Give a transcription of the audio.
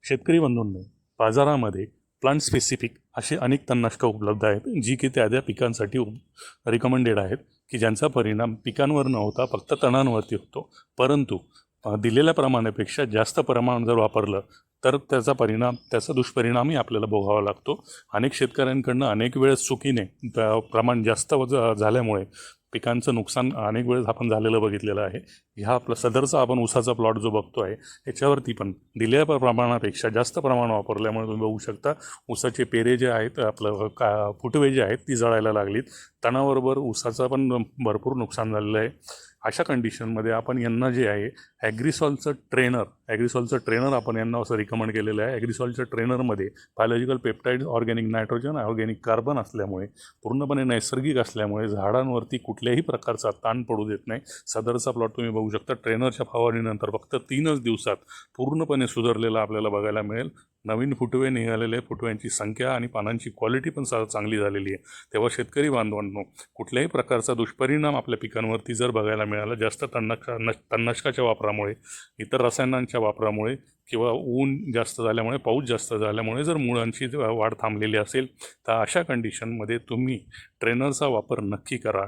शेतकरी बंधूंनो, बाजारामध्ये plant specific असे अनेक तणनाशकं उपलब्ध आहेत, जी की त्या पिकांसाठी रिकमेंडेड आहेत, की ज्यांचा परिणाम पिकांवर न होता फक्त तणांवरती होतो. परंतु दिलेल्या प्रमाणापेक्षा जास्त प्रमाण जर वापरलं तर त्याचा दुष्परिणामही आपल्याला भोगावा लागतो. अनेक शेतकऱ्यांकडनं अनेक वेळेस चुकीने प्रमाण जास्त झाल्यामुळे पिकांचं नुकसान अनेक वेळेस आपण झालेलं बघितलेलं आहे. ह्या आपला सदरचा आपण ऊसाचा प्लॉट जो बघतो आहे याच्यावरती पण दिलेल्या प्रमाणापेक्षा जास्त प्रमाण वापरल्यामुळे तुम्ही बघू शकता ऊसाचे पेरे जे आहेत, फुटवे जे आहेत ती जळायला लागलीत. तणाबरोबर ऊसाचं पण भरपूर नुकसान झालेलं आहे. अशा कंडिशनमध्ये आपण यांना जे आहे ॲग्रिसॉलचं ट्रेनर आपण यांना असं रिकमेंड केलेलं आहे. ॲग्रिसॉलच्या ट्रेनरमध्ये biological peptide, organic nitrogen, organic carbon असल्यामुळे, पूर्णपणे नैसर्गिक असल्यामुळे झाडांवरती कुठल्याही प्रकारचा ताण पडू देत नाही. सदरचा प्लॉट तुम्ही बघू शकता. ट्रेनरच्या फवारणीनंतर फक्त 3च दिवसात पूर्णपणे सुधारलेला आपल्याला बघायला मिळेल. नवीन फुटवे निघालेले, फुटव्यांची संख्या आणि पानांची क्वालिटी पण चांगली झालेली आहे. तेव्हा शेतकरी बांधवांनो, कुठल्याही प्रकारचा दुष्परिणाम आपल्या पिकांवरती जर बघायला मिळाला जास्त तणनाशकाच्या वापरामुळे, इतर रसायनांच्या वापरामुळे किंवा ऊन जास्त झाल्यामुळे, पाऊस जास्त झाल्यामुळे जर मुळांची वाढ थांबलेली असेल तर अशा कंडिशनमध्ये तुम्ही ट्रेनरचा वापर नक्की करा.